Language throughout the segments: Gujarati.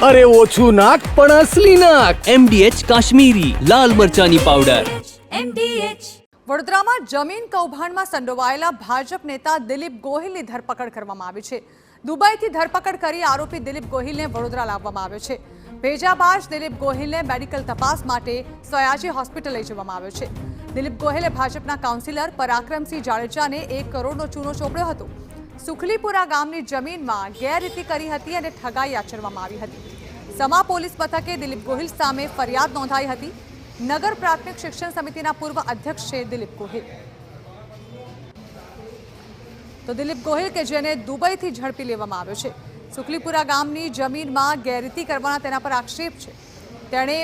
અરે ઓછું નાક પણ અસલી નાક. MDH કાશ્મીરી લાલ મરચાની પાવડર. વડોદરામાં જમીન કૌભાંડમાં સંડોવાયેલા ભાજપ નેતા દિલીપ ગોહિલની ધરપકડ કરવામાં આવી છે. દુબઈથી ધરપકડ કરી આરોપી દિલીપ ગોહિલને વડોદરા લાવવામાં આવ્યો છે. ભેજા બાદ દિલીપ ગોહિલને મેડિકલ તપાસ માટે સયાજી હોસ્પિટલ લઈ જવામાં આવ્યો છે. દિલીપ ગોહિલે ભાજપના કાઉન્સિલર પરાક્રમસિંહ જાડેજાને 1 કરોડનો ચૂનો ચોપડ્યો હતો. સુખલીપુરા ગામની જમીનમાં ગેરરીતિ કરી હતી અને ઠગાઈ આચરવામાં આવી હતી. સમા પોલીસ મથકે દિલીપ ગોહિલ સામે ફરિયાદ નોંધાઈ હતી. નગર પ્રાથમિક શિક્ષણ સમિતિના પૂર્વ અધ્યક્ષ છે દિલીપ ગોહિલ. તો દિલીપ ગોહિલ કે જેને દુબઈથી ઝડપી લેવામાં આવ્યો છે. સુખલીપુરા ગામની જમીનમાં ગેરરીતિ કરવાના તેના પર આક્ષેપ છે. તેણે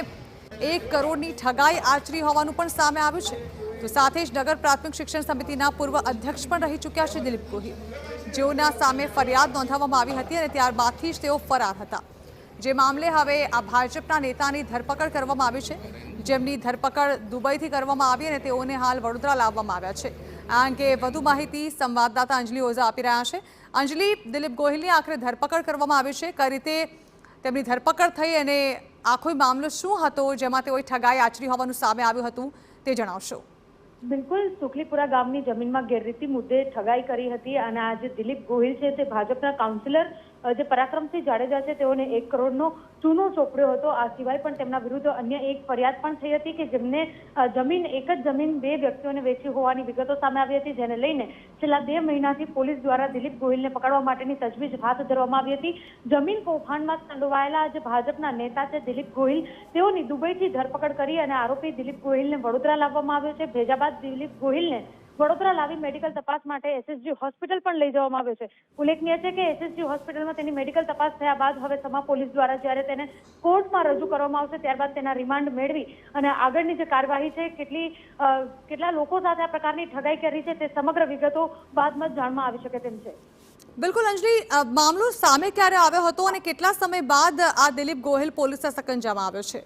1 કરોડની ઠગાઈ આચરી હોવાનું પણ સામે આવ્યું છે. તો સાથે જ નગર પ્રાથમિક શિક્ષણ સમિતિના પૂર્વ અધ્યક્ષ પણ રહી ચૂક્યા છે દિલીપ ગોહિલ, જેઓના સામે ફરિયાદ નોંધાવવામાં આવી હતી અને ત્યારબાદથી જ તેઓ ફરાર હતા. જે મામલે હવે આ ભાજપના નેતાની ધરપકડ કરવામાં આવી છે, જેમની ધરપકડ દુબઈથી કરવામાં આવી અને તેઓને હાલ વડોદરા લાવવામાં આવ્યા છે. આ અંગે વધુ માહિતી સંવાદદાતા અંજલિ ઓઝા આપી રહ્યા છે. અંજલિ, દિલીપ ગોહિલની આખરે ધરપકડ કરવામાં આવી છે. કઈ રીતે તેમની ધરપકડ થઈ અને આખો મામલો શું હતો જેમાં તેઓએ ઠગાઈ આચરી હોવાનું સામે આવ્યું હતું તે જણાવશો. બિલકુલ, સુખલીપુરા ગામની જમીનમાં ગેરરીતિ મુદ્દે ઠગાઈ કરી હતી અને આ જે દિલીપ ગોહિલ છે તે ભાજપના કાઉન્સિલર જે પરાક્રમસિંહ જાડેજા છે તેઓને 1 કરોડનો ચૂનો ચોપડ્યો હતો. આ સિવાય પણ તેમના વિરુદ્ધ અન્ય એક ફરિયાદ પણ થઈ હતી કે જેમને જમીન એક જ જમીન 2 વ્યક્તિઓને વેચી હોવાની વિગતો સામે આવી હતી, જેને લઈને છેલ્લા 2 મહિનાથી પોલીસ દ્વારા દિલીપ ગોહિલને પકડવા માટેની તજવીજ હાથ ધરવામાં આવી હતી. જમીન કૌભાંડમાં સંડોવાયેલા જે ભાજપના નેતા છે દિલીપ ગોહિલ, તેઓની દુબઈથી ધરપકડ કરી અને આરોપી દિલીપ ગોહિલને વડોદરા લાવવામાં આવ્યો છે. ભેજા બાદ દિલીપ ગોહિલને વડોદરા લાવી મેડિકલ તપાસ માટે SSG હોસ્પિટલ પણ લઈ જવામાં આવ્યો છે. ઉલ્લેખનીય છે કે SSG હોસ્પિટલમાં તેની મેડિકલ તપાસ થયા બાદ હવે સમા પોલીસ દ્વારા જ્યારે તેને કોર્ટમાં રજૂ કરવામાં આવશે ત્યારબાદ તેના રિમાન્ડ મેળવી અને આગળની જે કાર્યવાહી છે, કેટલા લોકો સાથે આ પ્રકારની ઠગાઈ કરી છે તે સમગ્ર વિગતો બાદમાં જ જાણવા આવી શકે તેમ છે. બિલકુલ અંજલિ, મામલો સામે ક્યારે આવ્યો હતો અને કેટલા સમય બાદ આ દિલીપ ગોહિલ પોલીસના સકંજામાં આવ્યો છે?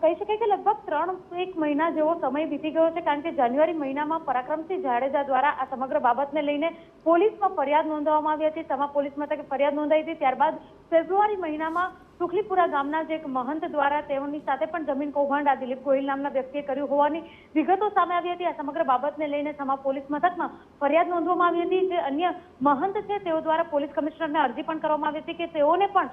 કહી શકાય કે લગભગ 3-1 મહિના જેવો સમય વીતી ગયો છે, કારણ કે જાન્યુઆરી મહિનામાં પરાક્રમસિંહ જાડેજા દ્વારા આ સમગ્ર બાબતને લઈને પોલીસમાં ફરિયાદ નોંધવામાં આવી હતી. સમા પોલીસ મથકે ફરિયાદ નોંધાઈ હતી. ત્યારબાદ ફેબ્રુઆરી મહિનામાં સુખલીપુરા ગામના જે એક મહંત દ્વારા તેઓની સાથે પણ જમીન કૌભાંડ આ દિલીપ ગોહિલ નામના વ્યક્તિએ કર્યું હોવાની વિગતો સામે આવી હતી. આ સમગ્ર બાબતને લઈને સમા પોલીસ મથકમાં ફરિયાદ નોંધવામાં આવી હતી. જે અન્ય મહંત છે તેઓ દ્વારા પોલીસ કમિશનરને અરજી પણ કરવામાં આવી હતી કે તેઓને પણ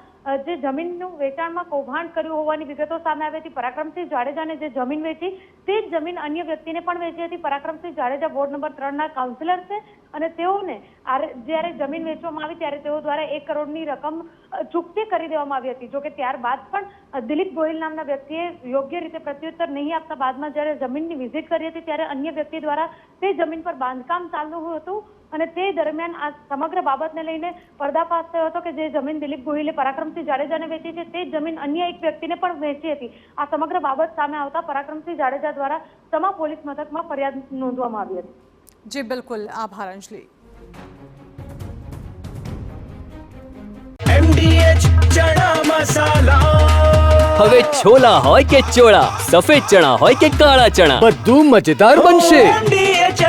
જે જમીનનું વેચાણમાં કૌભાંડ કર્યું હોવાની વિગતો સામે આવી હતી. પરાક્રમસિંહ જાડેજાને જે જમીન વેચી તે જ જમીન અન્ય વ્યક્તિને પણ વેચી હતી. પરાક્રમસિંહ જાડેજા વોર્ડ નંબર 3ના કાઉન્સિલર છે અને તેઓને જ્યારે જમીન વેચવામાં આવી ત્યારે તેઓ દ્વારા 1 કરોડની રકમ ચૂકતી કરી દેવામાં આવી હતી. જોકે ત્યારબાદ પણ દિલીપ ગોહિલ નામના વ્યક્તિએ યોગ્ય રીતે પ્રત્યુત્તર નહીં આપતા બાદમાં જ્યારે જમીનની વિઝિટ કરી હતી ત્યારે અન્ય વ્યક્તિ દ્વારા તે જમીન પર બાંધકામ ચાલુ હતું અને તે દરમિયાન આ સમગ્ર બાબતને લઈને પર્દાફાશ થયો હતો કે જે જમીન દિલીપ ગોહિલે પરાક્રમસિંહ જાડેજાને વેચી છે તે જમીન અન્ય એક વ્યક્તિને પણ વેચી હતી. આ સમગ્ર બાબત સામે આવતા પરાક્રમસિંહ જાડેજા દ્વારા સમા પોલીસ મથકમાં ફરિયાદ નોંધવામાં આવી હતી. જી બિલકુલ, આભાર અંજલિ. MDH ચણા મસાલા. હવે છોલા હોય કે ચોળા, સફેદ ચણા હોય કે કાળા ચણા, બધું મજેદાર બનશે. MDH